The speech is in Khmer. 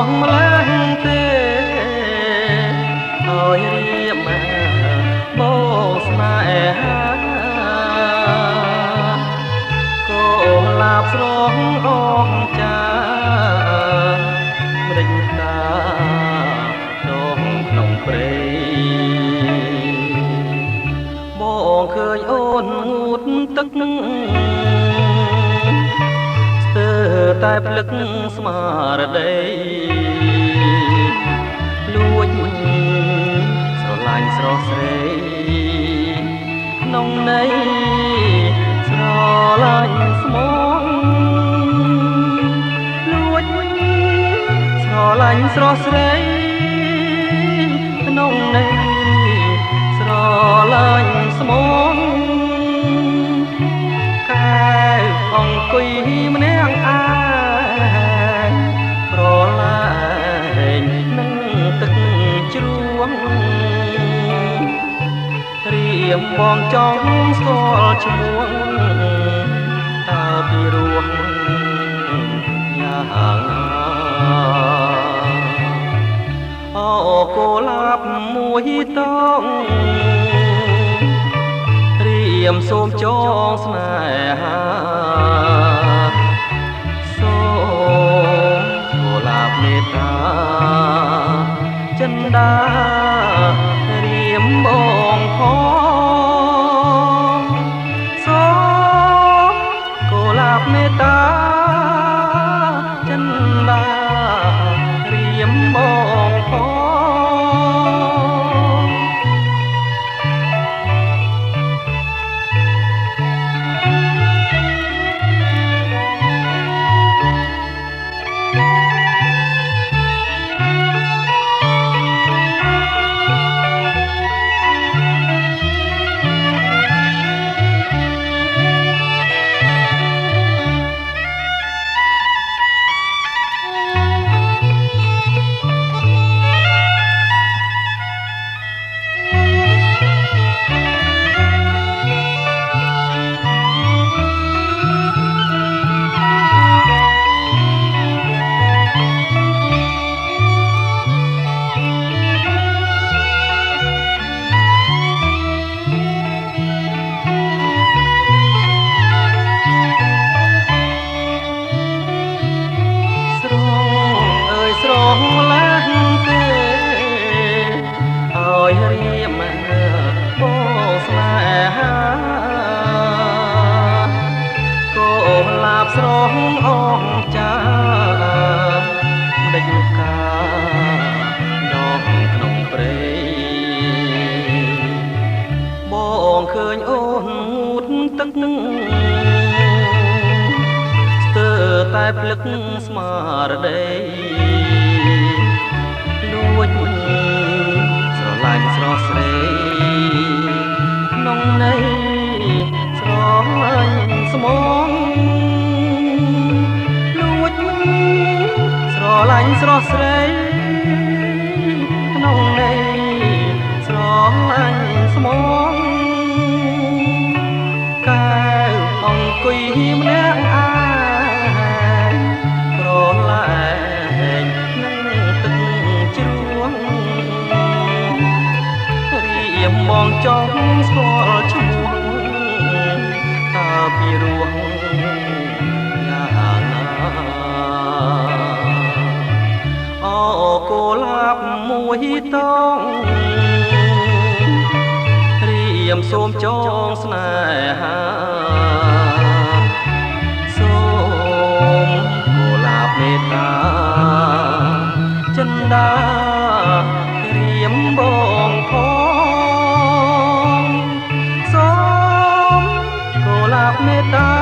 ងម្ល៉េះទេឲ្យរៀបមកបោស្នេហាកូនឡាបស្រងអងចាម្ដេចតាដងក្នុងព្រៃបងឃើញអូនងូតទឹកស្ទើរតែភ្លឹកស្មារតីលួចស្រឡាញ់ស្រស់ស្រីក្នុងន័យស្រឡាញ់ស្មងលួចស្រឡាញ់ស្រស់ស្រីក្នុងន័យស្រឡាញ់ស្មងកែអង្គុយម្នាក់ឯងប្រឡាយនឹងទឹកជ្រួងរៀមបងចង់ស្គាល់ឈ្មោះតើពីរួមយ៉ាងណាអូកូលាបមួយតងរៀមសូមចងស្នេហាសូមកូលាបមេត្តាចិន្តារៀមបងផងសូមកូលាបមេត្តាចិន្តារៀមបងផងស្រងម្ល៉េះទេឲ្យរៀបមកបោស្នេហាកូនឡាបស្រងអងចាម្ដេចកាដងក្នុងព្រៃបងឃើញអូនងូតទឹកស្ទើរតែភ្លឹកស្មារតីលួចស្រឡាញ់ស្រស់ស្រីក្នុងន័យស្រឡាញ់ស្មងលួចស្រឡាញ់ស្រស់ស្រីក្នុងន័យស្រឡាញ់ស្មងកែវអង្គុយម្នាក់ឯងប្រឡាយនឹងទឹកជ្រួងរៀមបងចង់ស្គាល់ឈ្មោះតើពីរួមយ៉ាងណាអូកូលាបមួយតងរៀមសូមចងស្នេហាសូមកូលាបមេត្តាចិន្តារៀមបងផងសូមកូលាបមេត្តា